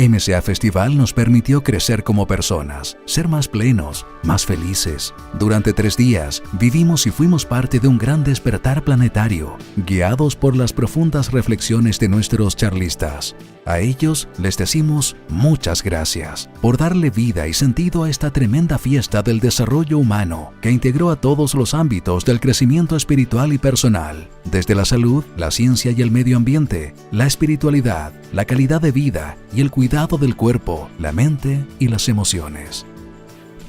MCA Festival nos permitió crecer como personas, ser más plenos, más felices. Durante 3 días, vivimos y fuimos parte de un gran despertar planetario, guiados por las profundas reflexiones de nuestros charlistas. A ellos les decimos muchas gracias por darle vida y sentido a esta tremenda fiesta del desarrollo humano que integró a todos los ámbitos del crecimiento espiritual y personal, desde la salud, la ciencia y el medio ambiente, la espiritualidad, la calidad de vida y el cuidado del cuerpo, la mente y las emociones.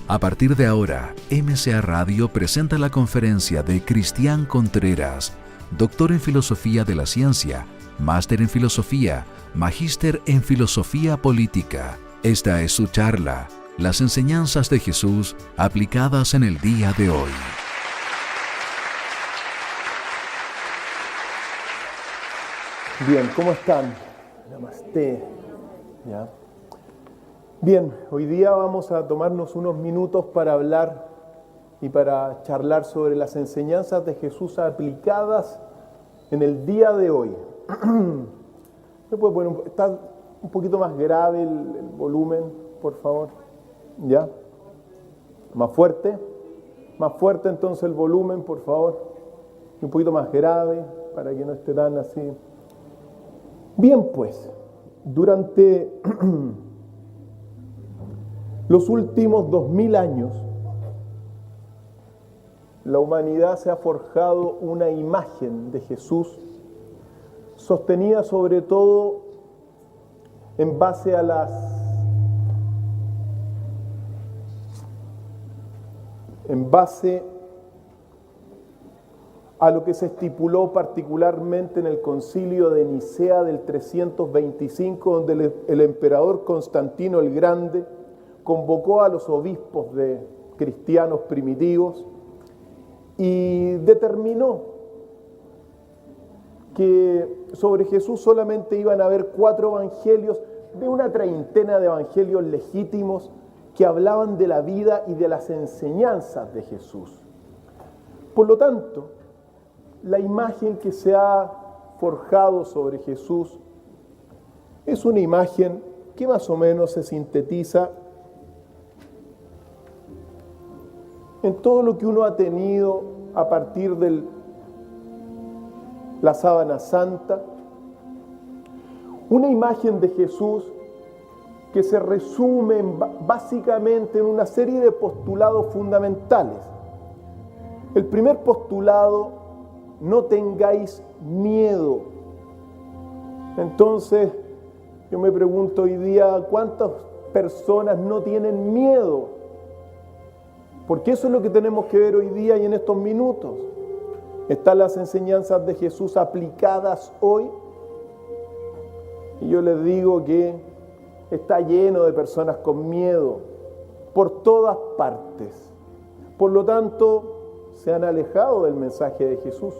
A partir de ahora, MCA Radio presenta la conferencia de Cristian Contreras, doctor en Filosofía de la Ciencia, máster en Filosofía, magíster en Filosofía Política. Esta es su charla, las enseñanzas de Jesús aplicadas en el día de hoy. Bien, ¿cómo están? Namasté. ¿Ya? Bien, hoy día vamos a tomarnos unos minutos para hablar y para charlar sobre las enseñanzas de Jesús aplicadas en el día de hoy. ¿Me puede poner está un poquito más grave el volumen, por favor? ¿Ya? Más fuerte entonces el volumen, por favor. Y un poquito más grave, para que no esté tan así. Bien, pues, durante los últimos 2000 años, la humanidad se ha forjado una imagen de Jesús sostenida sobre todo en base a lo que se estipuló particularmente en el Concilio de Nicea del 325, donde el emperador Constantino el Grande convocó a los obispos de cristianos primitivos y determinó que sobre Jesús solamente iban a haber 4 evangelios de una treintena de evangelios legítimos que hablaban de la vida y de las enseñanzas de Jesús. Por lo tanto, la imagen que se ha forjado sobre Jesús es una imagen que más o menos se sintetiza en todo lo que uno ha tenido a partir de la sábana santa, una imagen de Jesús que se resume básicamente en una serie de postulados fundamentales. El primer postulado: no tengáis miedo. Entonces, yo me pregunto hoy día, ¿cuántas personas no tienen miedo? Porque eso es lo que tenemos que ver hoy día y en estos minutos. ¿Están las enseñanzas de Jesús aplicadas hoy? Y yo les digo que está lleno de personas con miedo por todas partes. Por lo tanto, se han alejado del mensaje de Jesús.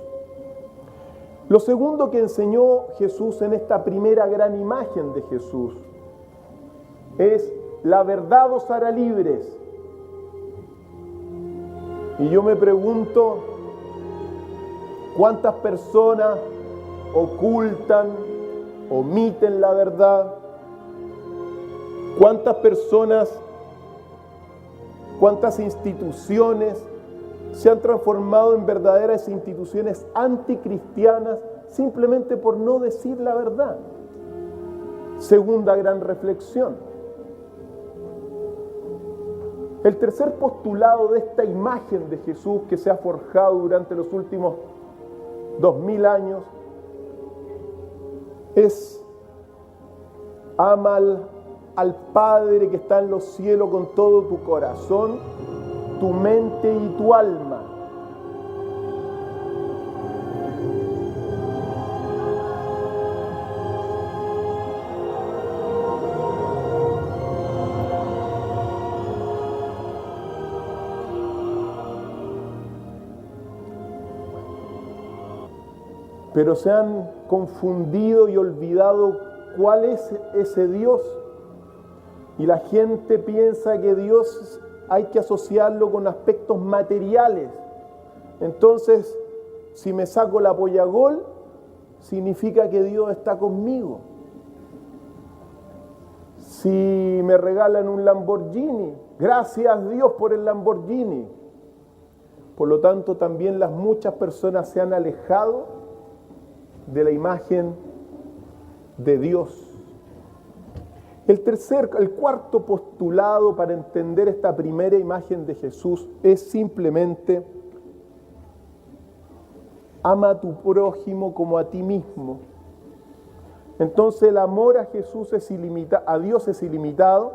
Lo segundo que enseñó Jesús en esta primera gran imagen de Jesús es: la verdad os hará libres. Y yo me pregunto, ¿cuántas personas ocultan, omiten la verdad? ¿Cuántas personas, cuántas instituciones se han transformado en verdaderas instituciones anticristianas simplemente por no decir la verdad? Segunda gran reflexión. El tercer postulado de esta imagen de Jesús que se ha forjado durante los últimos 2000 años es: ama al Padre que está en los cielos con todo tu corazón, tu mente y tu alma. Pero se han confundido y olvidado cuál es ese Dios. Y la gente piensa que Dios hay que asociarlo con aspectos materiales. Entonces, si me saco la significa que Dios está conmigo. Si me regalan un Lamborghini, gracias a Dios por el Lamborghini. Por lo tanto, también las muchas personas se han alejado de la imagen de Dios. El cuarto postulado para entender esta primera imagen de Jesús es simplemente: ama a tu prójimo como a ti mismo. Entonces el amor a Jesús es ilimitado, a Dios es ilimitado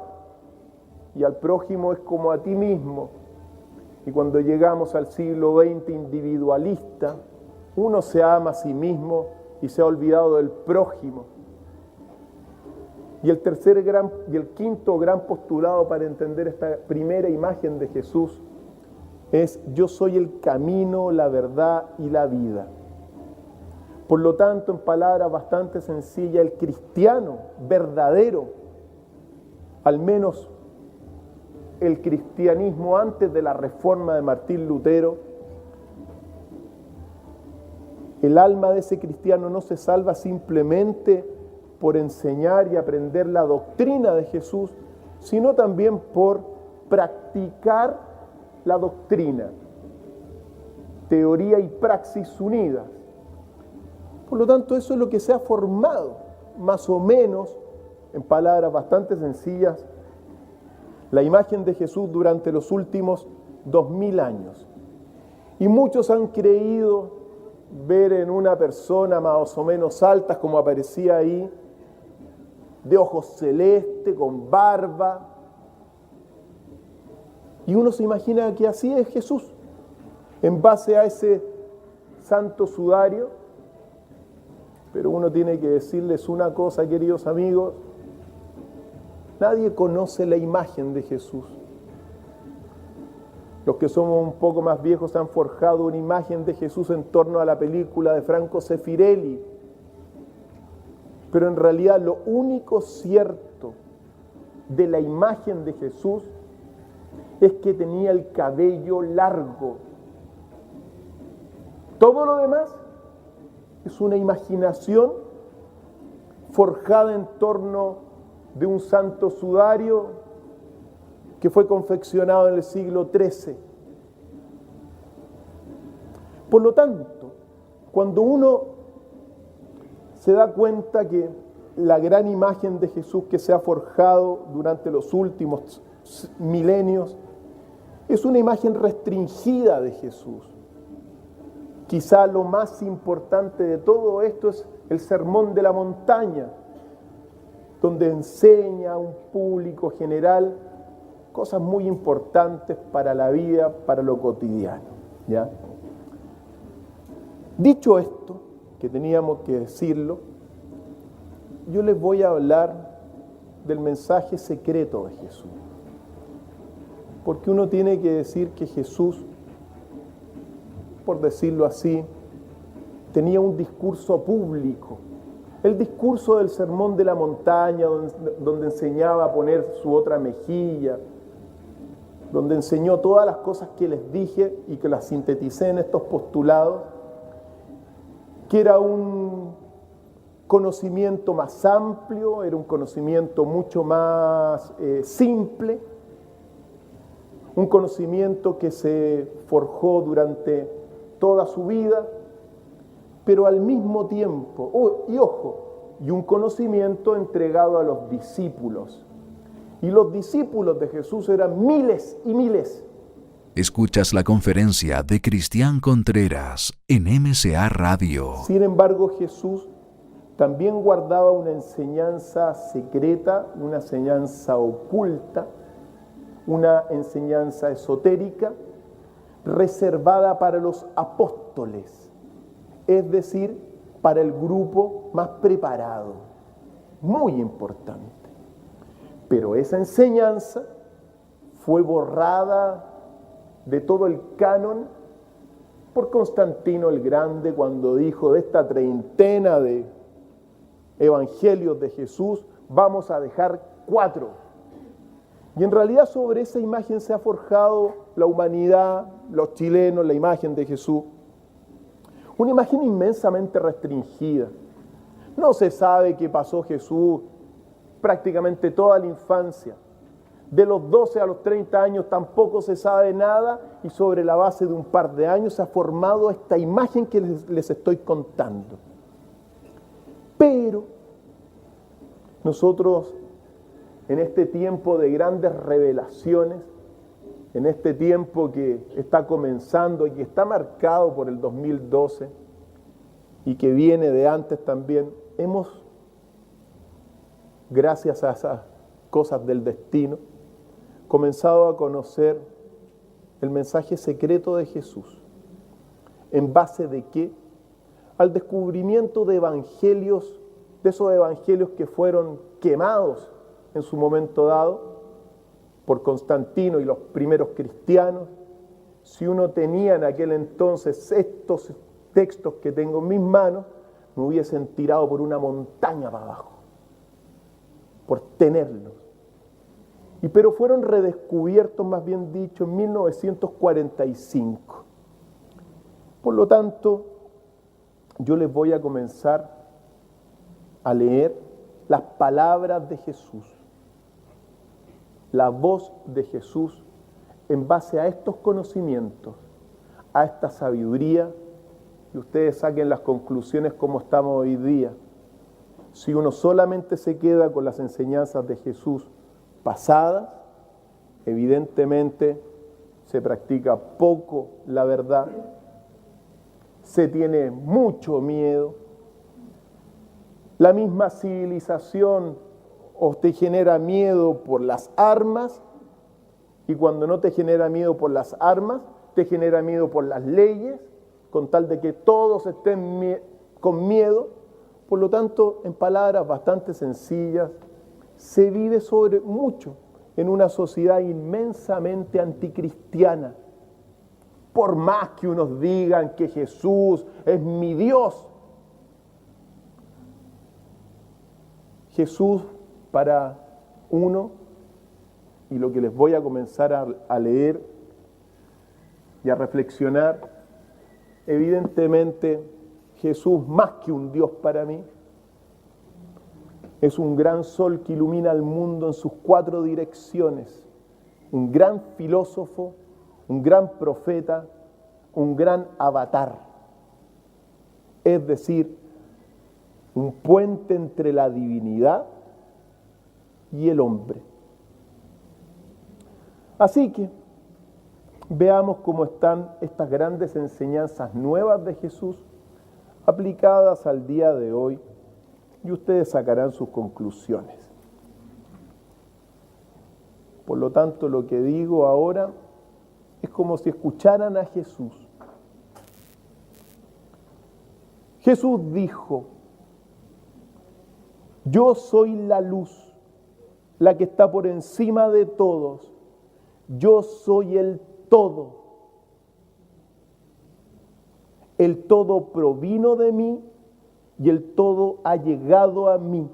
y al prójimo es como a ti mismo. Y cuando llegamos al siglo XX individualista, uno se ama a sí mismo y se ha olvidado del prójimo. Y el quinto gran postulado para entender esta primera imagen de Jesús es: yo soy el camino, la verdad y la vida. Por lo tanto, en palabras bastante sencillas, el cristiano verdadero, al menos el cristianismo antes de la reforma de Martín Lutero, el alma de ese cristiano no se salva simplemente por enseñar y aprender la doctrina de Jesús, sino también por practicar la doctrina, teoría y praxis unidas. Por lo tanto, eso es lo que se ha formado, más o menos, en palabras bastante sencillas, la imagen de Jesús durante los últimos 2000 años. Y muchos han creído ver en una persona más o menos alta, como aparecía ahí, de ojos celestes, con barba. Y uno se imagina que así es Jesús, en base a ese santo sudario. Pero uno tiene que decirles una cosa, queridos amigos: nadie conoce la imagen de Jesús. Los que somos un poco más viejos han forjado una imagen de Jesús en torno a la película de Franco Sefirelli. Pero en realidad lo único cierto de la imagen de Jesús es que tenía el cabello largo. Todo lo demás es una imaginación forjada en torno de un santo sudario que fue confeccionado en el siglo XIII. Por lo tanto, cuando uno se da cuenta que la gran imagen de Jesús que se ha forjado durante los últimos milenios es una imagen restringida de Jesús. Quizá lo más importante de todo esto es el Sermón de la Montaña, donde enseña a un público general cosas muy importantes para la vida, para lo cotidiano, ¿ya? Dicho esto, que teníamos que decirlo, yo les voy a hablar del mensaje secreto de Jesús. Porque uno tiene que decir que Jesús, por decirlo así, tenía un discurso público. El discurso del Sermón de la Montaña, donde enseñaba a poner su otra mejilla, donde enseñó todas las cosas que les dije y que las sinteticé en estos postulados, que era un conocimiento más amplio, era un conocimiento mucho más simple, un conocimiento que se forjó durante toda su vida, pero al mismo tiempo, y un conocimiento entregado a los discípulos. Y los discípulos de Jesús eran miles y miles. Escuchas la conferencia de Cristian Contreras en MCA Radio. Sin embargo, Jesús también guardaba una enseñanza secreta, una enseñanza oculta, una enseñanza esotérica, reservada para los apóstoles, es decir, para el grupo más preparado. Muy importante. Pero esa enseñanza fue borrada de todo el canon por Constantino el Grande, cuando dijo: de esta treintena de evangelios de Jesús, vamos a dejar 4. Y en realidad sobre esa imagen se ha forjado la humanidad, los chilenos, la imagen de Jesús. Una imagen inmensamente restringida. No se sabe qué pasó Jesús prácticamente toda la infancia. De los 12 a los 30 años tampoco se sabe nada y sobre la base de un par de años se ha formado esta imagen que les estoy contando. Pero nosotros en este tiempo de grandes revelaciones, en este tiempo que está comenzando y que está marcado por el 2012 y que viene de antes también, hemos, gracias a esas cosas del destino, comenzado a conocer el mensaje secreto de Jesús. ¿En base de qué? Al descubrimiento de evangelios, de esos evangelios que fueron quemados en su momento dado por Constantino y los primeros cristianos. Si uno tenía en aquel entonces estos textos que tengo en mis manos, me hubiesen tirado por una montaña para abajo, por tenerlos. Pero fueron redescubiertos, más bien dicho, en 1945. Por lo tanto, yo les voy a comenzar a leer las palabras de Jesús, la voz de Jesús, en base a estos conocimientos, a esta sabiduría, y ustedes saquen las conclusiones como estamos hoy día. Si uno solamente se queda con las enseñanzas de Jesús pasadas, evidentemente se practica poco la verdad, se tiene mucho miedo, la misma civilización o te genera miedo por las armas, y cuando no te genera miedo por las armas, te genera miedo por las leyes, con tal de que todos estén con miedo. Por lo tanto, en palabras bastante sencillas, se vive sobre mucho en una sociedad inmensamente anticristiana. Por más que unos digan que Jesús es mi Dios, Jesús para uno, y lo que les voy a comenzar a leer y a reflexionar, evidentemente Jesús, más que un Dios para mí, es un gran sol que ilumina al mundo en sus 4 direcciones, un gran filósofo, un gran profeta, un gran avatar, es decir, un puente entre la divinidad y el hombre. Así que veamos cómo están estas grandes enseñanzas nuevas de Jesús aplicadas al día de hoy, y ustedes sacarán sus conclusiones. Por lo tanto, lo que digo ahora es como si escucharan a Jesús. Jesús dijo: yo soy la luz, la que está por encima de todos. Yo soy el todo. El todo provino de mí y el todo ha llegado a mí.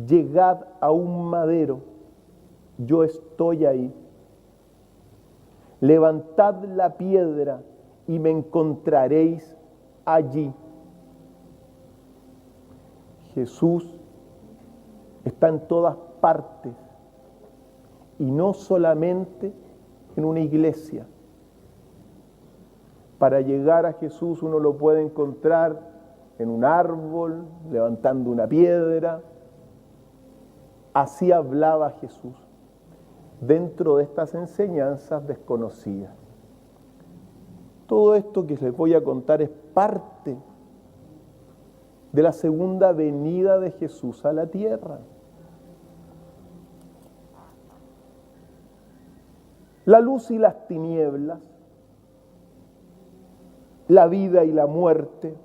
Llegad a un madero, yo estoy ahí. Levantad la piedra y me encontraréis allí. Jesús está en todas partes y no solamente en una iglesia. Para llegar a Jesús uno lo puede encontrar en un árbol, levantando una piedra. Así hablaba Jesús dentro de estas enseñanzas desconocidas. Todo esto que les voy a contar es parte de la segunda venida de Jesús a la tierra. La luz y las tinieblas, la vida y la muerte,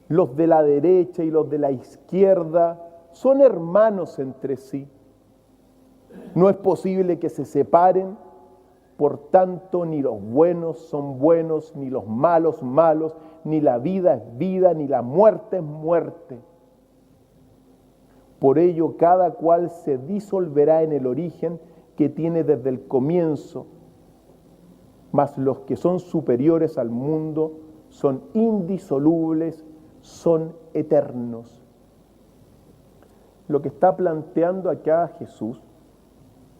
los de la derecha y los de la izquierda son hermanos entre sí. No es posible que se separen, por tanto, ni los buenos son buenos, ni los malos malos, ni la vida es vida, ni la muerte es muerte. Por ello, cada cual se disolverá en el origen que tiene desde el comienzo, mas los que son superiores al mundo son indisolubles, son eternos. Lo que está planteando acá Jesús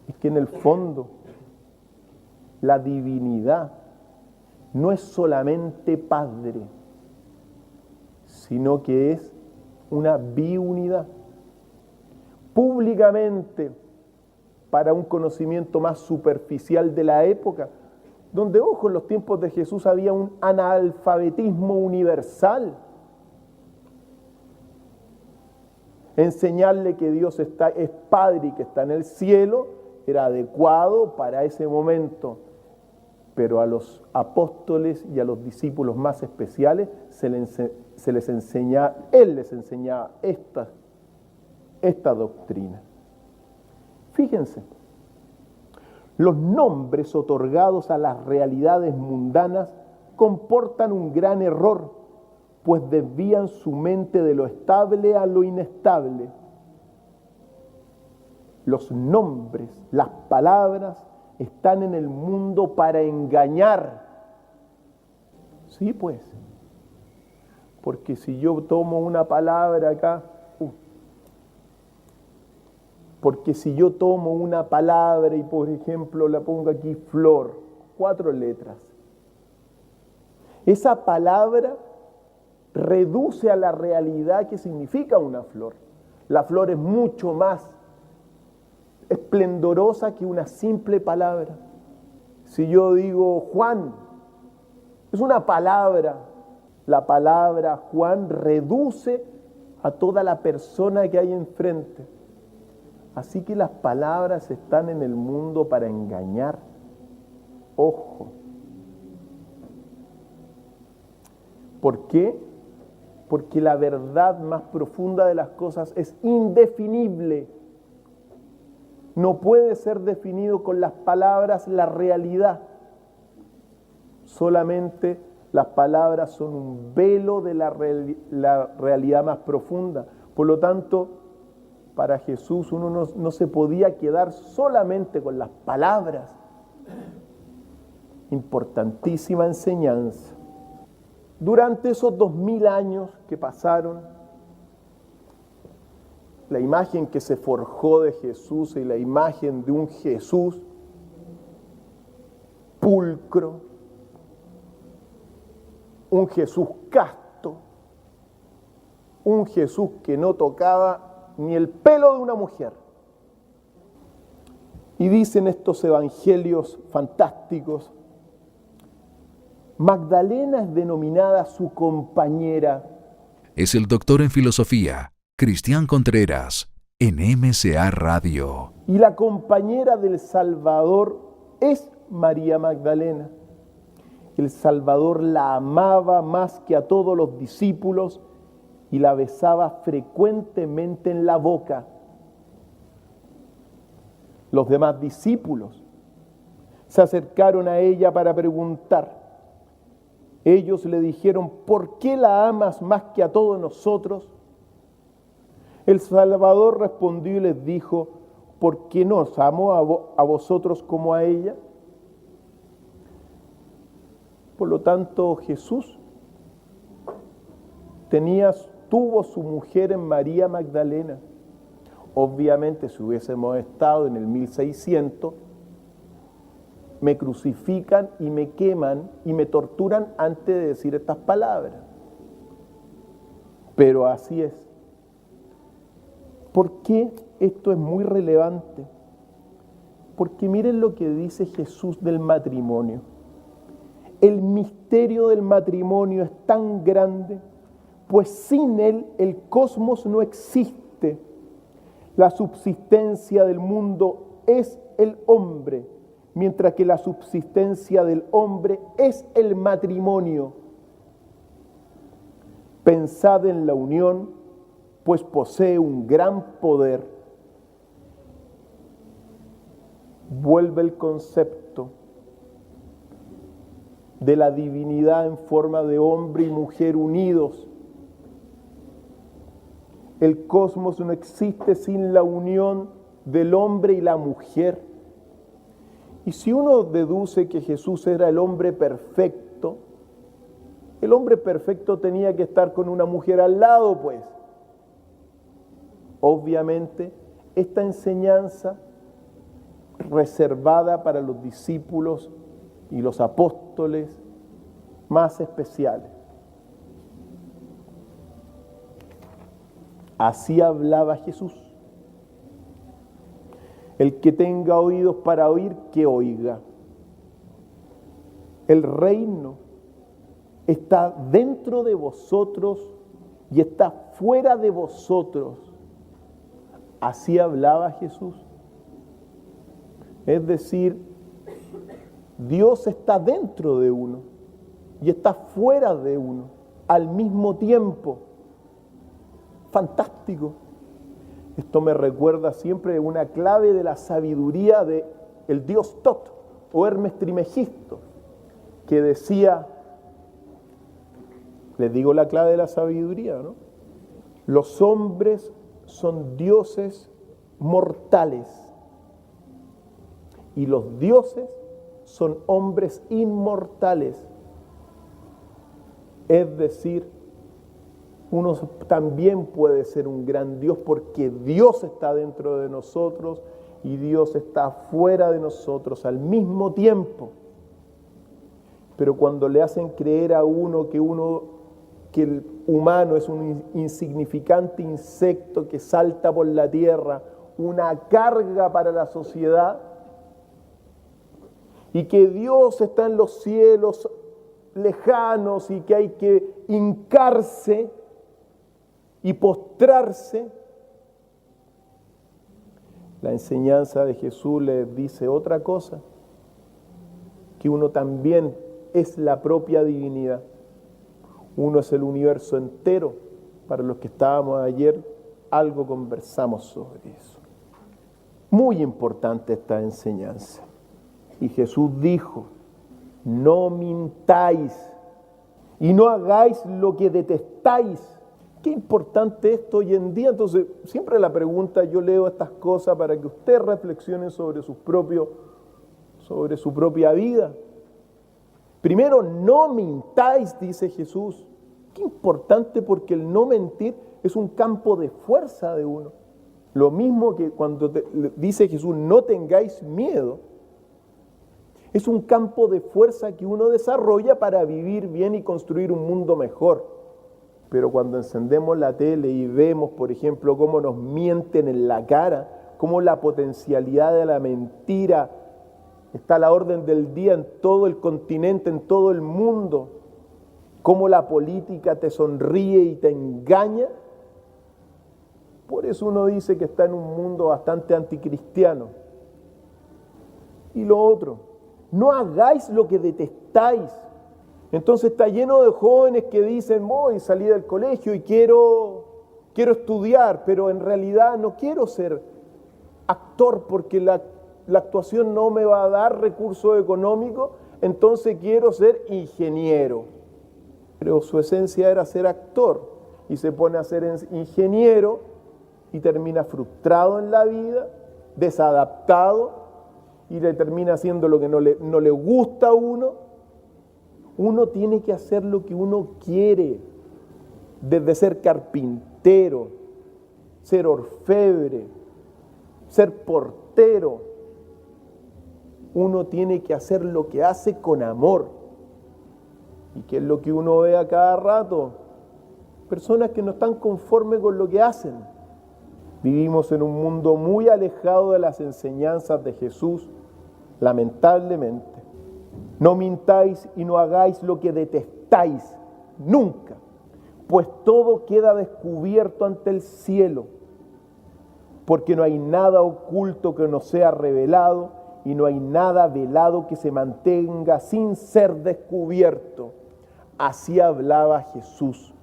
es que en el fondo la divinidad no es solamente Padre, sino que es una biunidad. Públicamente, para un conocimiento más superficial de la época, donde, ojo, en los tiempos de Jesús había un analfabetismo universal. Enseñarle que Dios es Padre y que está en el cielo era adecuado para ese momento, pero a los apóstoles y a los discípulos más especiales Él les enseñaba esta doctrina. Fíjense, los nombres otorgados a las realidades mundanas comportan un gran error, pues desvían su mente de lo estable a lo inestable. Los nombres, las palabras, están en el mundo para engañar. Sí, pues. Porque si yo tomo una palabra acá, porque si yo tomo una palabra y, por ejemplo, la pongo aquí flor, 4 letras, esa palabra reduce a la realidad que significa una flor. La flor es mucho más esplendorosa que una simple palabra. Si yo digo Juan, es una palabra. La palabra Juan reduce a toda la persona que hay enfrente. Así que las palabras están en el mundo para engañar. Ojo. ¿Por qué? Porque la verdad más profunda de las cosas es indefinible. No puede ser definido con las palabras la realidad. Solamente las palabras son un velo de la realidad más profunda. Por lo tanto, para Jesús uno no se podía quedar solamente con las palabras. Importantísima enseñanza. Durante esos 2000 años que pasaron, la imagen que se forjó de Jesús y la imagen de un Jesús pulcro, un Jesús casto, un Jesús que no tocaba ni el pelo de una mujer. Y dicen estos evangelios fantásticos, Magdalena es denominada su compañera. Es el doctor en filosofía, Cristian Contreras, en MCA Radio. Y la compañera del Salvador es María Magdalena. El Salvador la amaba más que a todos los discípulos y la besaba frecuentemente en la boca. Los demás discípulos se acercaron a ella para preguntar. Ellos le dijeron, ¿por qué la amas más que a todos nosotros? El Salvador respondió y les dijo, ¿por qué no os amo a vosotros como a ella? Por lo tanto, Jesús tuvo su mujer en María Magdalena. Obviamente, si hubiésemos estado en el 1600, me crucifican y me queman y me torturan antes de decir estas palabras. Pero así es. ¿Por qué esto es muy relevante? Porque miren lo que dice Jesús del matrimonio. El misterio del matrimonio es tan grande, pues sin él el cosmos no existe. La subsistencia del mundo es el hombre, mientras que la subsistencia del hombre es el matrimonio. Pensad en la unión, pues posee un gran poder. Vuelve el concepto de la divinidad en forma de hombre y mujer unidos. El cosmos no existe sin la unión del hombre y la mujer. Y si uno deduce que Jesús era el hombre perfecto tenía que estar con una mujer al lado, pues. Obviamente, esta enseñanza reservada para los discípulos y los apóstoles más especiales. Así hablaba Jesús. El que tenga oídos para oír, que oiga. El reino está dentro de vosotros y está fuera de vosotros. Así hablaba Jesús. Es decir, Dios está dentro de uno y está fuera de uno al mismo tiempo. Fantástico. Esto me recuerda siempre una clave de la sabiduría de el dios Tot o Hermes Trimegisto, que decía, les digo la clave de la sabiduría, ¿no? Los hombres son dioses mortales y los dioses son hombres inmortales. Es decir, uno también puede ser un gran Dios porque Dios está dentro de nosotros y Dios está fuera de nosotros al mismo tiempo. Pero cuando le hacen creer a uno que el humano es un insignificante insecto que salta por la tierra, una carga para la sociedad, y que Dios está en los cielos lejanos y que hay que hincarse y postrarse, la enseñanza de Jesús les dice otra cosa, que uno también es la propia divinidad. Uno es el universo entero. Para los que estábamos ayer, algo conversamos sobre eso. Muy importante esta enseñanza. Y Jesús dijo, no mintáis y no hagáis lo que detestáis. Qué importante esto hoy en día. Entonces, siempre la pregunta, yo leo estas cosas para que usted reflexione sobre su propia vida. Primero, no mintáis, dice Jesús. Qué importante, porque el no mentir es un campo de fuerza de uno. Lo mismo que cuando dice Jesús, no tengáis miedo, es un campo de fuerza que uno desarrolla para vivir bien y construir un mundo mejor. Pero cuando encendemos la tele y vemos, por ejemplo, cómo nos mienten en la cara, cómo la potencialidad de la mentira está a la orden del día en todo el continente, en todo el mundo, cómo la política te sonríe y te engaña, por eso uno dice que está en un mundo bastante anticristiano. Y lo otro, no hagáis lo que detestáis. Entonces está lleno de jóvenes que dicen, voy a salir del colegio y quiero estudiar, pero en realidad no quiero ser actor porque la actuación no me va a dar recursos económicos, entonces quiero ser ingeniero. Pero su esencia era ser actor y se pone a ser ingeniero y termina frustrado en la vida, desadaptado, y le termina haciendo lo que no le gusta a uno. Uno tiene que hacer lo que uno quiere, desde ser carpintero, ser orfebre, ser portero. Uno tiene que hacer lo que hace con amor. ¿Y qué es lo que uno ve a cada rato? Personas que no están conformes con lo que hacen. Vivimos en un mundo muy alejado de las enseñanzas de Jesús, lamentablemente. No mintáis y no hagáis lo que detestáis, nunca, pues todo queda descubierto ante el cielo, porque no hay nada oculto que no sea revelado y no hay nada velado que se mantenga sin ser descubierto. Así hablaba Jesús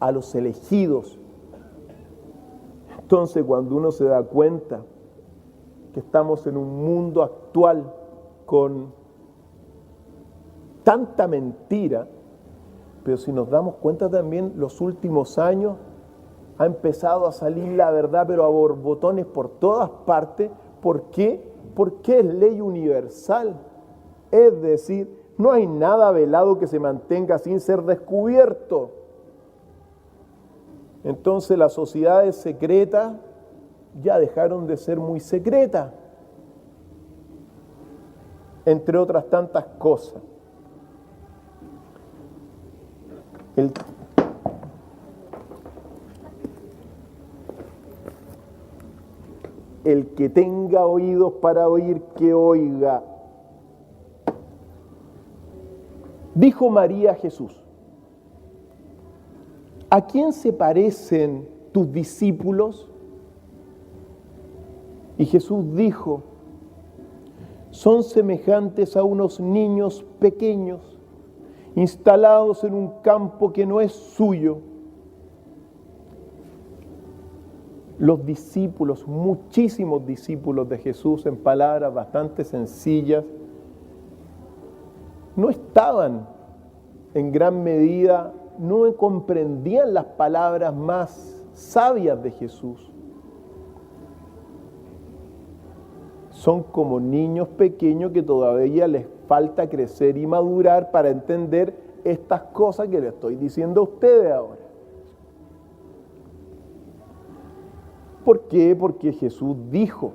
a los elegidos. Entonces, cuando uno se da cuenta que estamos en un mundo actual con tanta mentira, pero si nos damos cuenta también, los últimos años ha empezado a salir la verdad, pero a borbotones por todas partes. ¿Por qué? Porque es ley universal. Es decir, no hay nada velado que se mantenga sin ser descubierto. entonces las sociedades secretas ya dejaron de ser muy secretas, entre otras tantas cosas. El que tenga oídos para oír, que oiga. Dijo María a Jesús: ¿a quién se parecen tus discípulos? Y Jesús dijo: son semejantes a unos niños pequeños, instalados en un campo que no es suyo. Los discípulos, muchísimos discípulos de Jesús, en palabras bastante sencillas, no estaban en gran medida, no comprendían las palabras más sabias de Jesús. Son como niños pequeños que todavía les falta crecer y madurar para entender estas cosas que les estoy diciendo a ustedes ahora. ¿Por qué? Porque Jesús dijo: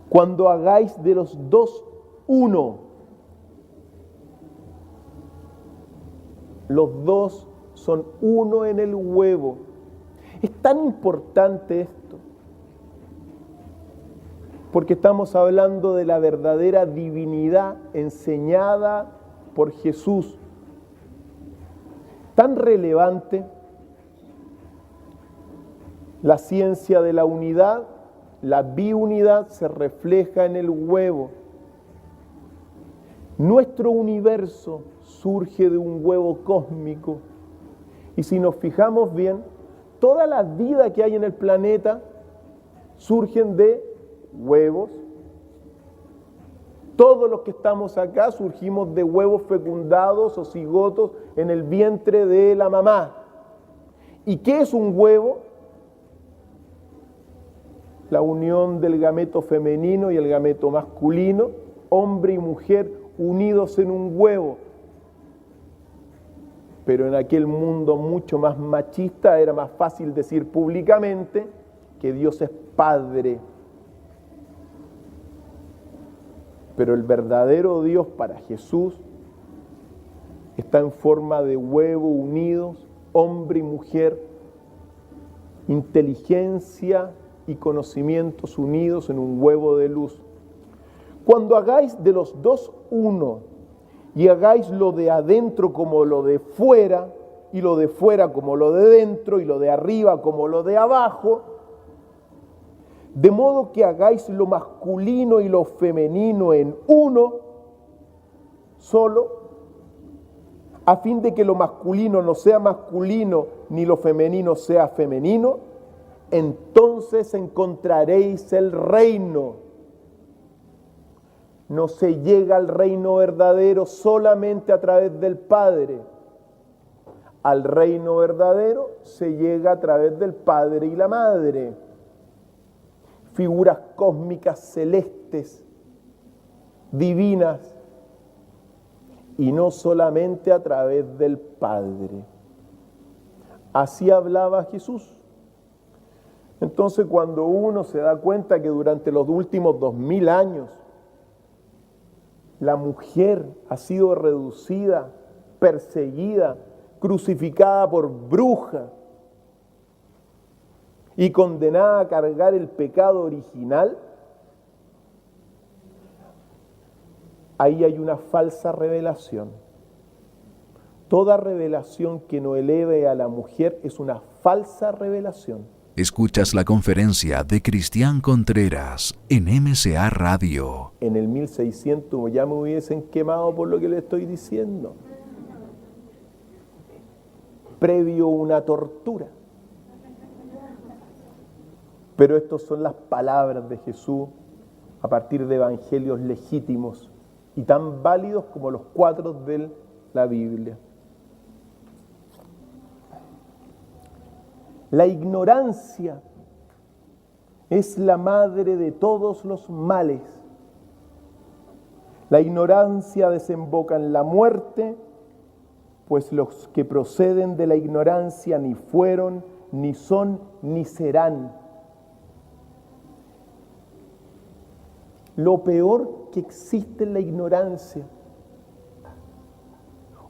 cuando hagáis de los dos uno, los dos son uno en el huevo. Es tan importante esto, porque estamos hablando de la verdadera divinidad enseñada por Jesús, tan relevante. La ciencia de la unidad, la biunidad, se refleja en el huevo. Nuestro universo surge de un huevo cósmico. Y si nos fijamos bien, toda la vida que hay en el planeta surgen de huevos. Todos los que estamos acá surgimos de huevos fecundados o cigotos en el vientre de la mamá. ¿Y qué es un huevo? La unión del gameto femenino y el gameto masculino, hombre y mujer unidos en un huevo. Pero en aquel mundo mucho más machista era más fácil decir públicamente que Dios es Padre. Pero el verdadero Dios para Jesús está en forma de huevo unidos, hombre y mujer, inteligencia y conocimientos unidos en un huevo de luz. Cuando hagáis de los dos uno, y hagáis lo de adentro como lo de fuera, y lo de fuera como lo de dentro, y lo de arriba como lo de abajo, de modo que hagáis lo masculino y lo femenino en uno solo, a fin de que lo masculino no sea masculino, ni lo femenino sea femenino, entonces encontraréis el reino. No se llega al reino verdadero solamente a través del Padre. Al reino verdadero se llega a través del Padre y la Madre. Figuras cósmicas celestes, divinas, y no solamente a través del Padre. Así hablaba Jesús. Entonces, cuando uno se da cuenta que durante los últimos 2000 años la mujer ha sido reducida, perseguida, crucificada por bruja y condenada a cargar el pecado original, ahí hay una falsa revelación. Toda revelación que no eleve a la mujer es una falsa revelación. Escuchas la conferencia de Cristian Contreras en MCA Radio. En el 1600 ya me hubiesen quemado por lo que le estoy diciendo. Previo una tortura. Pero estas son las palabras de Jesús a partir de evangelios legítimos y tan válidos como los 4 de la Biblia. La ignorancia es la madre de todos los males. La ignorancia desemboca en la muerte pues los que proceden de la ignorancia ni fueron, ni son, ni serán. Lo peor que existe es la ignorancia.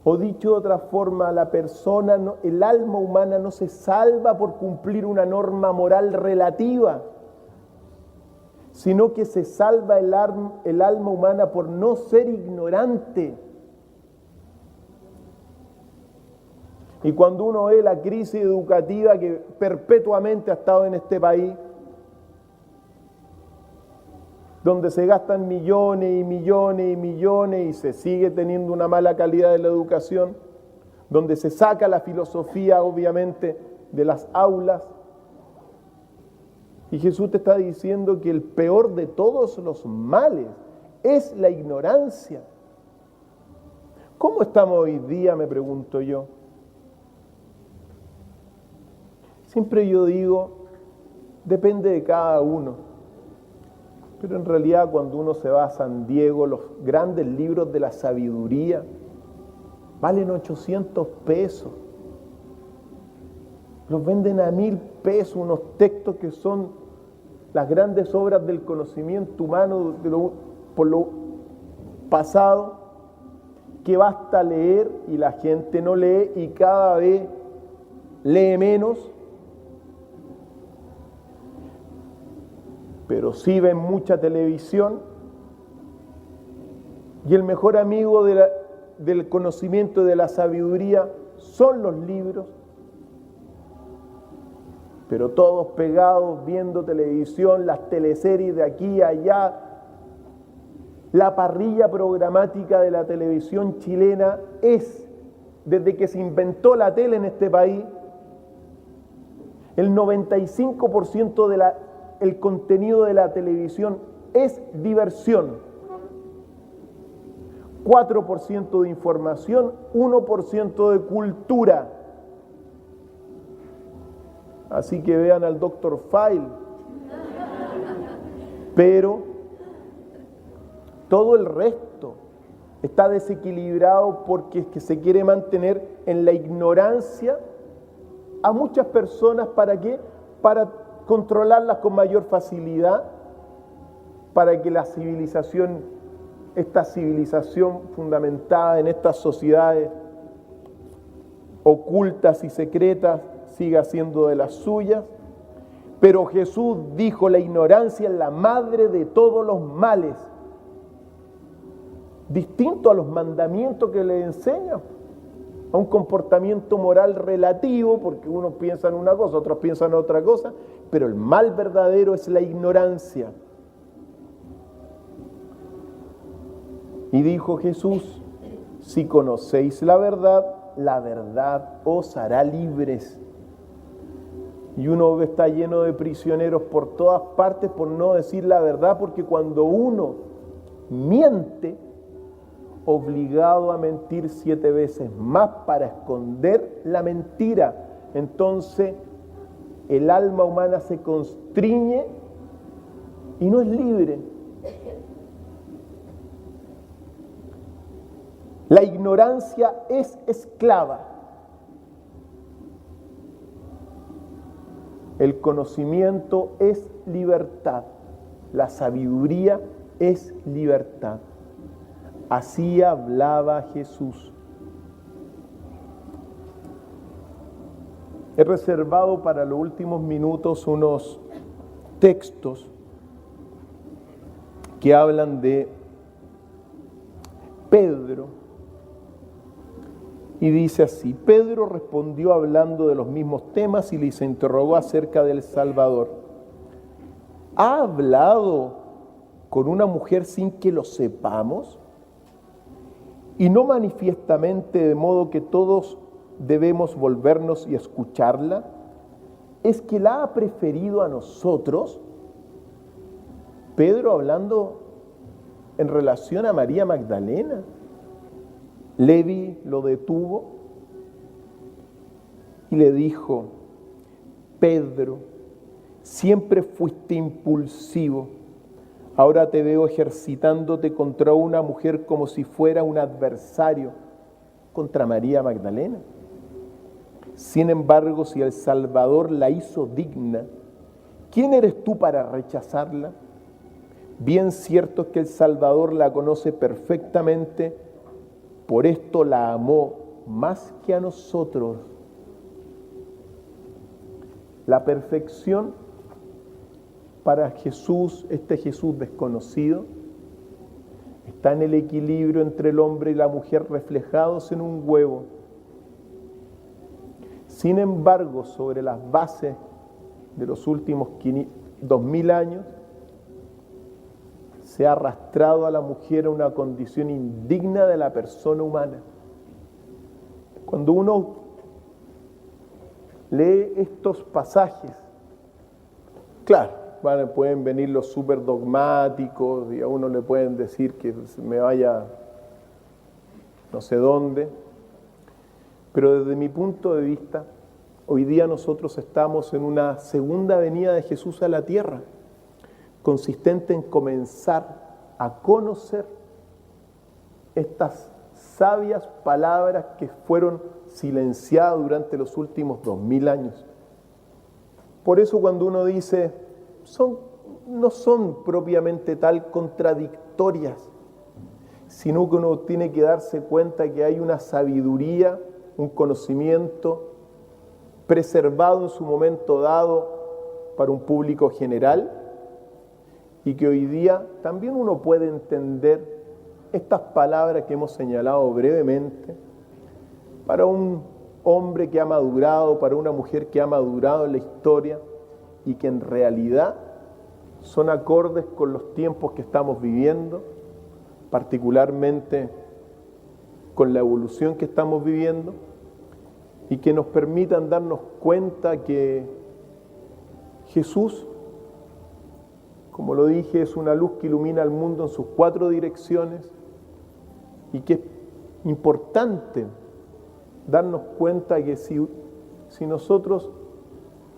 O dicho de otra forma, la persona, el alma humana no se salva por cumplir una norma moral relativa, sino que se salva el alma humana por no ser ignorante. Y cuando uno ve la crisis educativa que perpetuamente ha estado en este país, donde se gastan millones y millones y millones y se sigue teniendo una mala calidad de la educación, donde se saca la filosofía, obviamente, de las aulas. Y Jesús te está diciendo que el peor de todos los males es la ignorancia. ¿Cómo estamos hoy día, me pregunto yo? Siempre yo digo, depende de cada uno. Pero en realidad cuando uno se va a San Diego, los grandes libros de la sabiduría valen 800 pesos. Los venden a 1000 pesos, unos textos que son las grandes obras del conocimiento humano por lo pasado, que basta leer y la gente no lee y cada vez lee menos. Pero sí ven mucha televisión, y el mejor amigo del conocimiento y de la sabiduría son los libros, pero todos pegados viendo televisión, las teleseries de aquí y allá. La parrilla programática de la televisión chilena es, desde que se inventó la tele en este país, el 95% el contenido de la televisión es diversión. 4% de información, 1% de cultura. Así que vean al Dr. Phil. Pero todo el resto está desequilibrado porque es que se quiere mantener en la ignorancia a muchas personas. ¿Para qué? Para controlarlas con mayor facilidad, para que esta civilización fundamentada en estas sociedades ocultas y secretas, siga siendo de las suyas. Pero Jesús dijo: la ignorancia es la madre de todos los males. Distinto a los mandamientos que le enseñan, a un comportamiento moral relativo, porque unos piensan una cosa, otros piensan otra cosa, pero el mal verdadero es la ignorancia. Y dijo Jesús: si conocéis la verdad os hará libres. Y uno está lleno de prisioneros por todas partes por no decir la verdad, porque cuando uno miente, obligado a mentir 7 veces más para esconder la mentira, entonces el alma humana se constriñe y no es libre. La ignorancia es esclava. El conocimiento es libertad. La sabiduría es libertad. Así hablaba Jesús. He reservado para los últimos minutos unos textos que hablan de Pedro. Y dice así: Pedro respondió hablando de los mismos temas y les interrogó acerca del Salvador. ¿Ha hablado con una mujer sin que lo sepamos? Y no manifiestamente, de modo que todos debemos volvernos y escucharla. ¿Es que la ha preferido a nosotros? Pedro hablando en relación a María Magdalena. Levi lo detuvo y le dijo: Pedro, siempre fuiste impulsivo. Ahora te veo ejercitándote contra una mujer como si fuera un adversario. contra María Magdalena. Sin embargo, si el Salvador la hizo digna, ¿quién eres tú para rechazarla? Bien cierto es que el Salvador la conoce perfectamente, por esto la amó más que a nosotros. La perfección para Jesús, este Jesús desconocido, está en el equilibrio entre el hombre y la mujer reflejados en un huevo. Sin embargo, sobre las bases de los últimos 2000 años, se ha arrastrado a la mujer a una condición indigna de la persona humana. Cuando uno lee estos pasajes, claro, pueden venir los súper dogmáticos y a uno le pueden decir que me vaya no sé dónde, pero desde mi punto de vista, hoy día nosotros estamos en una segunda venida de Jesús a la tierra, consistente en comenzar a conocer estas sabias palabras que fueron silenciadas durante los últimos 2000 años. Por eso cuando uno dice, no son propiamente tal contradictorias, sino que uno tiene que darse cuenta que hay una sabiduría, un conocimiento preservado en su momento dado para un público general, y que hoy día también uno puede entender estas palabras que hemos señalado brevemente para un hombre que ha madurado, para una mujer que ha madurado en la historia y que en realidad son acordes con los tiempos que estamos viviendo, particularmente con la evolución que estamos viviendo, y que nos permitan darnos cuenta que Jesús, como lo dije, es una luz que ilumina al mundo en sus 4 direcciones, y que es importante darnos cuenta que si nosotros,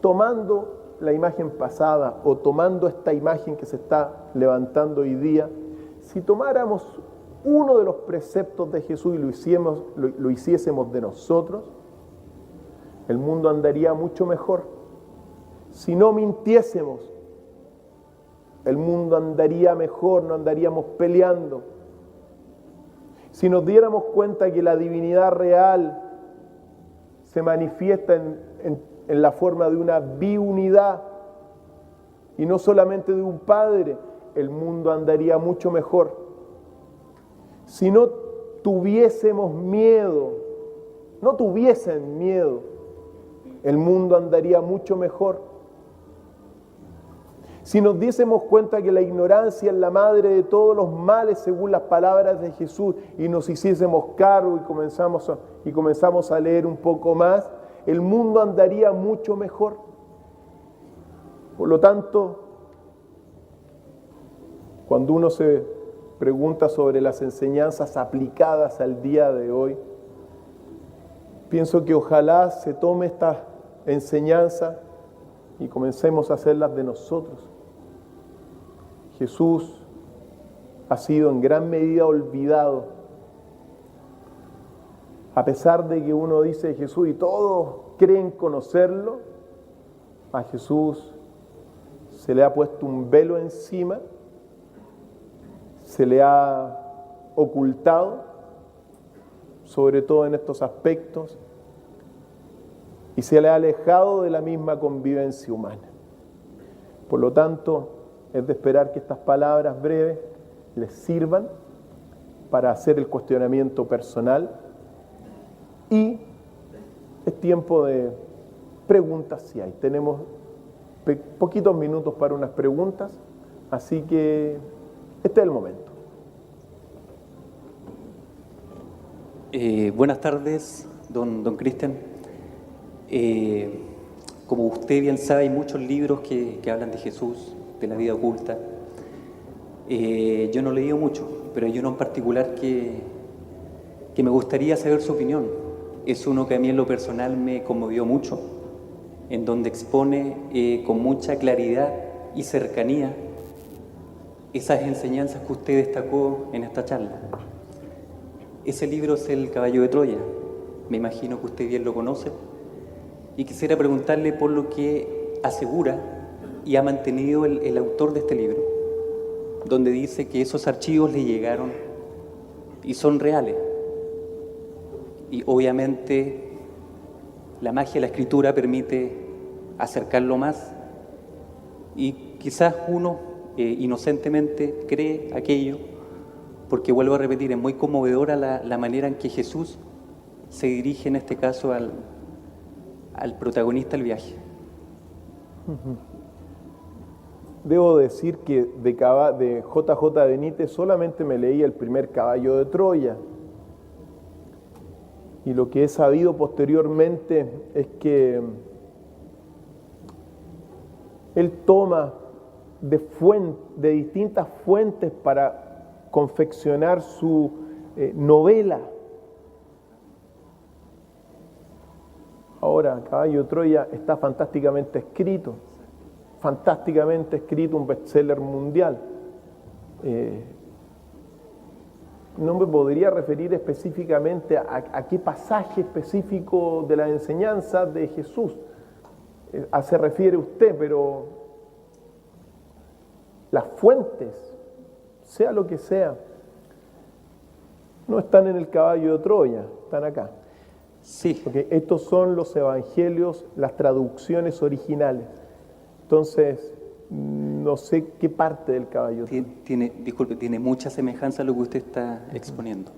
tomando la imagen pasada o tomando esta imagen que se está levantando hoy día, si tomáramos uno de los preceptos de Jesús y lo hiciésemos de nosotros, el mundo andaría mucho mejor. Si no mintiésemos, el mundo andaría mejor, no andaríamos peleando. Si nos diéramos cuenta que la divinidad real se manifiesta en la forma de una biunidad y no solamente de un Padre, el mundo andaría mucho mejor. Si no tuviésemos miedo, no tuviesen miedo, el mundo andaría mucho mejor. Si nos diésemos cuenta que la ignorancia es la madre de todos los males según las palabras de Jesús y nos hiciésemos cargo y comenzamos a leer un poco más, el mundo andaría mucho mejor. Por lo tanto, cuando uno se pregunta sobre las enseñanzas aplicadas al día de hoy, pienso que ojalá se tome esta enseñanza y comencemos a hacerlas de nosotros. Jesús ha sido en gran medida olvidado. A pesar de que uno dice Jesús y todos creen conocerlo, a Jesús se le ha puesto un velo encima, se le ha ocultado, sobre todo en estos aspectos, y se le ha alejado de la misma convivencia humana. Por lo tanto, es de esperar que estas palabras breves les sirvan para hacer el cuestionamiento personal, y es tiempo de preguntas si hay. Tenemos poquitos minutos para unas preguntas, así que este es el momento. Buenas tardes, don Cristian. Como usted bien sabe, hay muchos libros que hablan de Jesús, de la vida oculta. Yo no he leído mucho, pero hay uno en particular que me gustaría saber su opinión. Es uno que a mí en lo personal me conmovió mucho, en donde expone con mucha claridad y cercanía esas enseñanzas que usted destacó en esta charla. Ese libro es El caballo de Troya. Me imagino que usted bien lo conoce. Y quisiera preguntarle por lo que asegura y ha mantenido el autor de este libro, donde dice que esos archivos le llegaron y son reales. Y obviamente la magia de la escritura permite acercarlo más y quizás uno inocentemente cree aquello, porque vuelvo a repetir, es muy conmovedora la manera en que Jesús se dirige en este caso al protagonista del viaje. Debo decir que de J.J. Benítez solamente me leí el primer Caballo de Troya. Y lo que he sabido posteriormente es que él toma de distintas fuentes para confeccionar su novela. Ahora, Caballo de Troya está fantásticamente escrito, un bestseller mundial. No me podría referir específicamente a qué pasaje específico de la enseñanza de Jesús se refiere usted, pero las fuentes, sea lo que sea, no están en el Caballo de Troya, están acá. Sí. Porque estos son los evangelios, las traducciones originales. Entonces, no sé qué parte del Caballo de Troya. Disculpe, tiene mucha semejanza a lo que usted está exponiendo.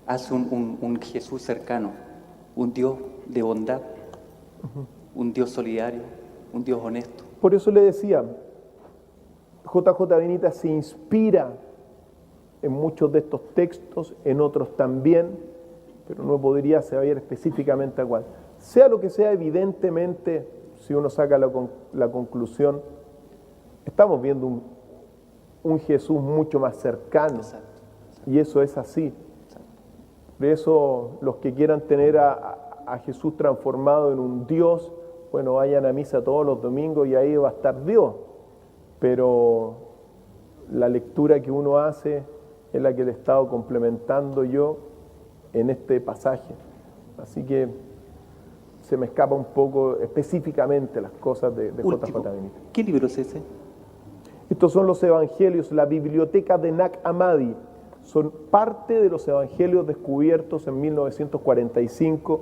Hace un Jesús cercano, un Dios de bondad, un Dios solidario, un Dios honesto. Por eso le decía, J.J. Benítez se inspira en muchos de estos textos, en otros también, pero no podría saber específicamente a cuál. Sea lo que sea, evidentemente, si uno saca la conclusión, estamos viendo un Jesús mucho más cercano. Exacto. Y eso es así. Exacto. Por eso los que quieran tener a Jesús transformado en un Dios, bueno, vayan a misa todos los domingos y ahí va a estar Dios. Pero la lectura que uno hace es la que le he estado complementando yo en este pasaje. Así que se me escapa un poco específicamente las cosas de J.J. Benítez. ¿Qué libro es ese? Estos son los evangelios, la biblioteca de Nag Hammadi. Son parte de los evangelios descubiertos en 1945.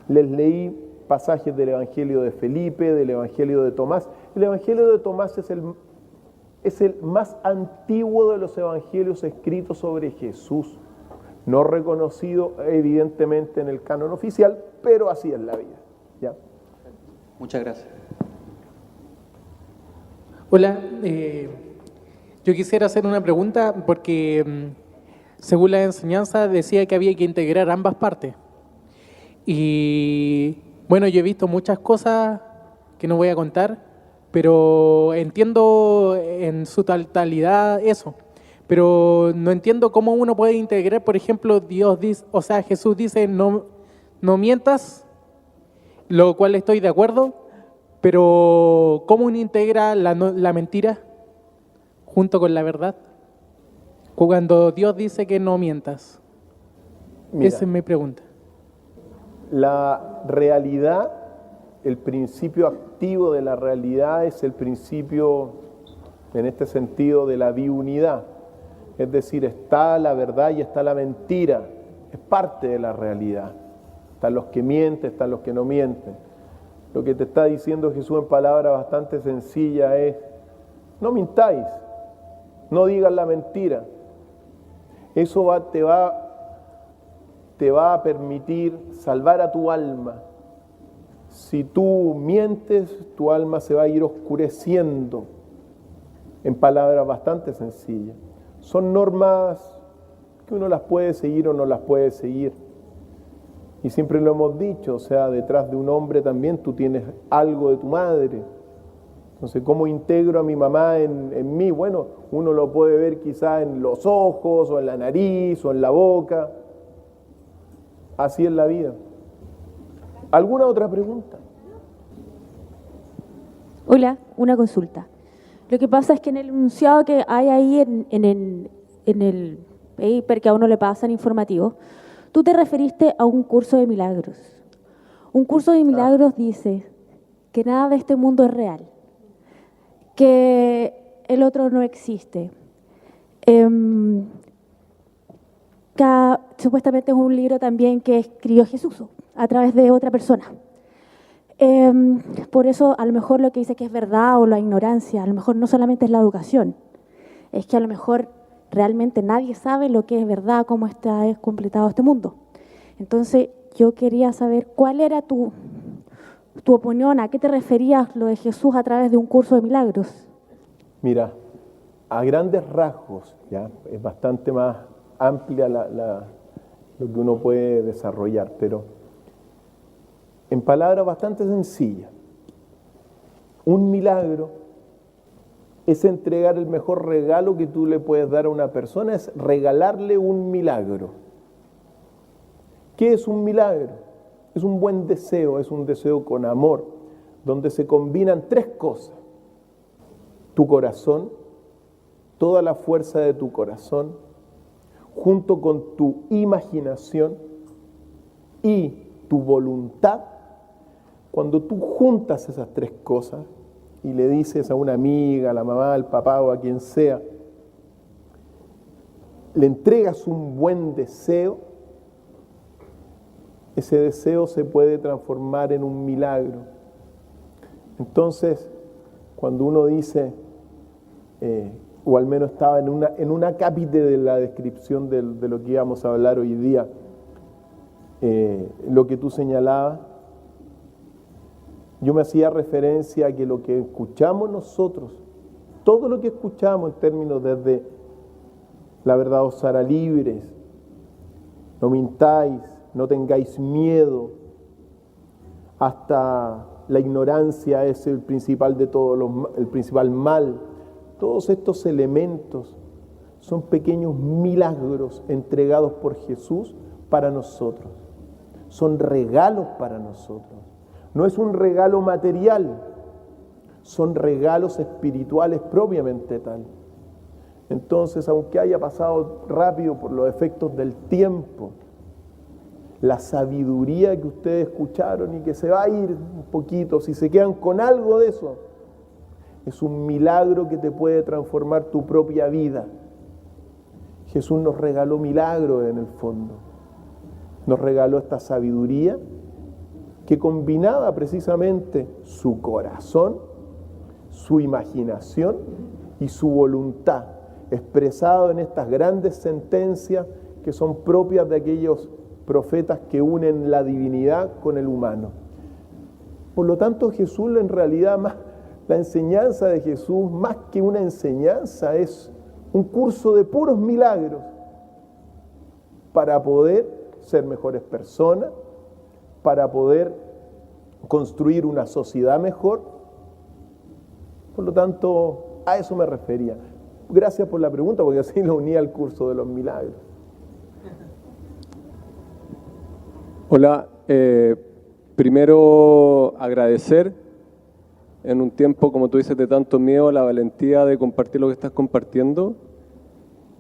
Les leí pasajes del evangelio de Felipe, del evangelio de Tomás. El evangelio de Tomás es el más antiguo de los evangelios escritos sobre Jesús. No reconocido evidentemente en el canon oficial, pero así es la vida. ¿Ya? Muchas gracias. Hola, yo quisiera hacer una pregunta porque según la enseñanza decía que había que integrar ambas partes. Y bueno, yo he visto muchas cosas que no voy a contar, pero entiendo en su totalidad eso. Pero no entiendo cómo uno puede integrar, por ejemplo, Jesús dice no mientas, lo cual estoy de acuerdo, pero ¿cómo uno integra la mentira junto con la verdad? Cuando Dios dice que no mientas. Mira, esa es mi pregunta. La realidad, el principio activo de la realidad es el principio, en este sentido, de la biunidad. Es decir, está la verdad y está la mentira. Es parte de la realidad. Están los que mienten, están los que no mienten. Lo que te está diciendo Jesús en palabras bastante sencillas es: no mintáis, no digas la mentira. Eso te va a permitir salvar a tu alma. Si tú mientes, tu alma se va a ir oscureciendo. En palabras bastante sencillas. Son normas que uno las puede seguir o no las puede seguir. Y siempre lo hemos dicho, o sea, detrás de un hombre también tú tienes algo de tu madre. Entonces, ¿cómo integro a mi mamá en mí? Bueno, uno lo puede ver quizá en los ojos, o en la nariz, o en la boca. Así es la vida. ¿Alguna otra pregunta? Hola, una consulta. Lo que pasa es que en el enunciado que hay ahí en paper que a uno le pasan informativo, tú te referiste a un curso de milagros. Un curso de milagros dice que nada de este mundo es real, que el otro no existe. Supuestamente es un libro también que escribió Jesús a través de otra persona. Por eso a lo mejor lo que dice que es verdad o la ignorancia, a lo mejor no solamente es la educación, es que a lo mejor realmente nadie sabe lo que es verdad, cómo está completado este mundo. Entonces yo quería saber cuál era tu opinión, a qué te referías lo de Jesús a través de un curso de milagros. Mira, a grandes rasgos, ya es bastante más amplia lo que uno puede desarrollar, pero en palabras bastante sencillas, un milagro es entregar el mejor regalo que tú le puedes dar a una persona, es regalarle un milagro. ¿Qué es un milagro? Es un buen deseo, es un deseo con amor, donde se combinan tres cosas: tu corazón, toda la fuerza de tu corazón, junto con tu imaginación y tu voluntad. Cuando tú juntas esas tres cosas y le dices a una amiga, a la mamá, al papá o a quien sea, le entregas un buen deseo, ese deseo se puede transformar en un milagro. Entonces, cuando uno dice, o al menos estaba en una cápite de la descripción de lo que íbamos a hablar hoy día, lo que tú señalabas, yo me hacía referencia a que lo que escuchamos nosotros, todo lo que escuchamos en términos desde la verdad os hará libres, no mintáis, no tengáis miedo, hasta la ignorancia es el principal de todos el principal mal. Todos estos elementos son pequeños milagros entregados por Jesús para nosotros. Son regalos para nosotros. No es un regalo material, son regalos espirituales propiamente tal. Entonces, aunque haya pasado rápido por los efectos del tiempo, la sabiduría que ustedes escucharon y que se va a ir un poquito, si se quedan con algo de eso, es un milagro que te puede transformar tu propia vida. Jesús nos regaló milagros en el fondo. Nos regaló esta sabiduría que combinaba precisamente su corazón, su imaginación y su voluntad, expresado en estas grandes sentencias que son propias de aquellos profetas que unen la divinidad con el humano. Por lo tanto, Jesús en realidad la enseñanza de Jesús, más que una enseñanza, es un curso de puros milagros para poder ser mejores personas, para poder construir una sociedad mejor. Por lo tanto, a eso me refería. Gracias por la pregunta, porque así lo unía al curso de los milagros. Hola, primero agradecer en un tiempo, como tú dices, de tanto miedo, la valentía de compartir lo que estás compartiendo.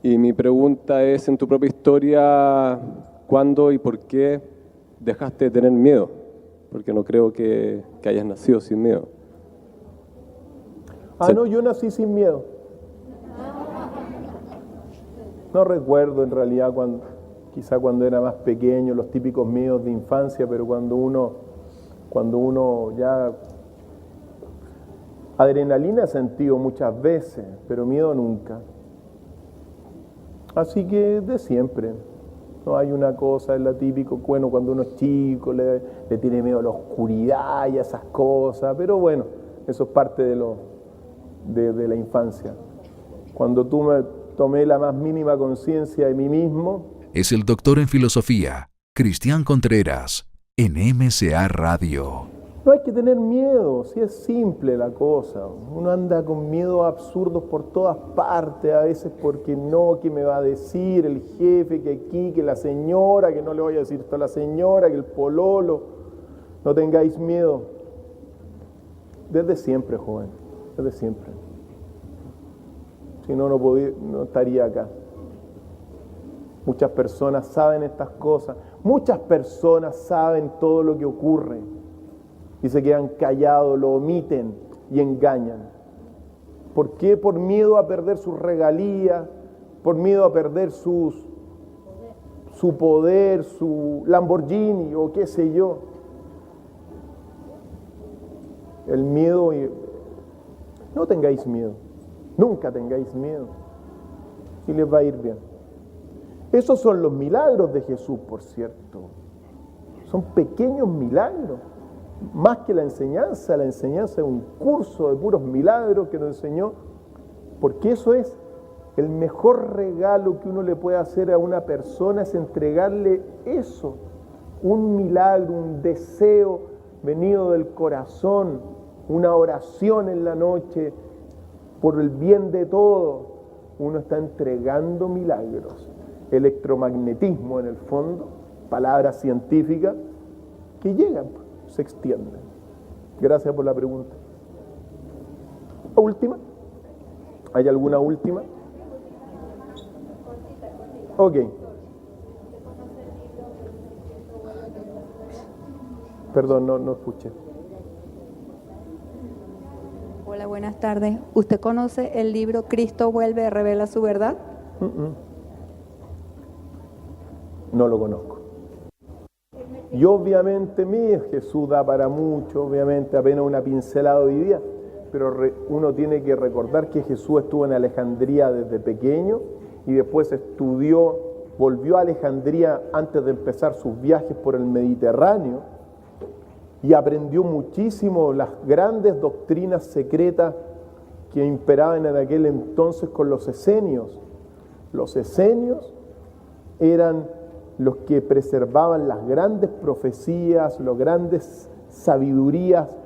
Y mi pregunta es, en tu propia historia, ¿cuándo y por qué dejaste de tener miedo? Porque no creo que hayas nacido sin miedo. No, yo nací sin miedo. No recuerdo en realidad quizá cuando era más pequeño, los típicos miedos de infancia, pero cuando uno ya... Adrenalina he sentido muchas veces, pero miedo nunca. Así que de siempre. No hay una cosa, es la típico, bueno, cuando uno es chico le tiene miedo a la oscuridad y a esas cosas, pero bueno, eso es parte de la infancia. Cuando tú me tomé la más mínima conciencia de mí mismo. Es el doctor en filosofía, Cristian Contreras, en MCA Radio. No hay que tener miedo, si es simple la cosa. Uno anda con miedos absurdos por todas partes, a veces porque no, ¿qué me va a decir el jefe? Que aquí, que la señora, que no le voy a decir esto a la señora, que el pololo. No tengáis miedo. Desde siempre, joven, desde siempre. Si no, no estaría acá. Muchas personas saben estas cosas. Muchas personas saben todo lo que ocurre y se quedan callados, lo omiten y engañan. ¿Por qué? Por miedo a perder sus regalías, por miedo a perder su poder, su Lamborghini o qué sé yo. El miedo, no tengáis miedo, nunca tengáis miedo y les va a ir bien. Esos son los milagros de Jesús, por cierto. Son pequeños milagros. Más que la enseñanza es un curso de puros milagros que nos enseñó, porque eso es el mejor regalo que uno le puede hacer a una persona, es entregarle eso, un milagro, un deseo venido del corazón, una oración en la noche por el bien de todos. Uno está entregando milagros. Electromagnetismo en el fondo, palabras científicas que llegan, se extienden. Gracias por la pregunta. ¿Última? ¿Hay alguna última? Ok. Perdón, no escuché. Hola, buenas tardes. ¿Usted conoce el libro Cristo vuelve, revela su verdad? No lo conozco. Y obviamente, Jesús da para mucho, obviamente apenas una pincelada hoy día, pero uno tiene que recordar que Jesús estuvo en Alejandría desde pequeño y después volvió a Alejandría antes de empezar sus viajes por el Mediterráneo y aprendió muchísimo las grandes doctrinas secretas que imperaban en aquel entonces con los esenios. Los esenios eran los que preservaban las grandes profecías, las grandes sabidurías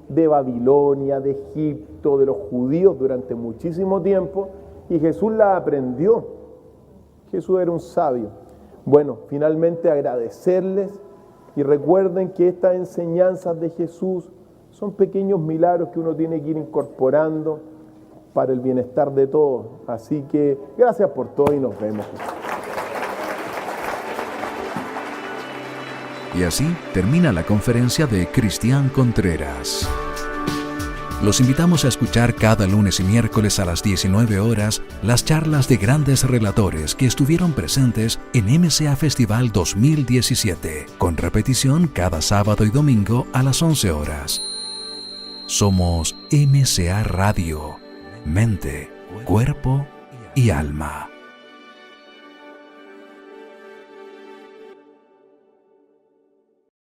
de Babilonia, de Egipto, de los judíos durante muchísimo tiempo, y Jesús las aprendió. Jesús era un sabio. Bueno, finalmente agradecerles y recuerden que estas enseñanzas de Jesús son pequeños milagros que uno tiene que ir incorporando para el bienestar de todos. Así que gracias por todo y nos vemos. Y así termina la conferencia de Cristian Contreras. Los invitamos a escuchar cada lunes y miércoles a las 19 horas las charlas de grandes relatores que estuvieron presentes en MCA Festival 2017, con repetición cada sábado y domingo a las 11 horas. Somos MCA Radio, mente, cuerpo y alma.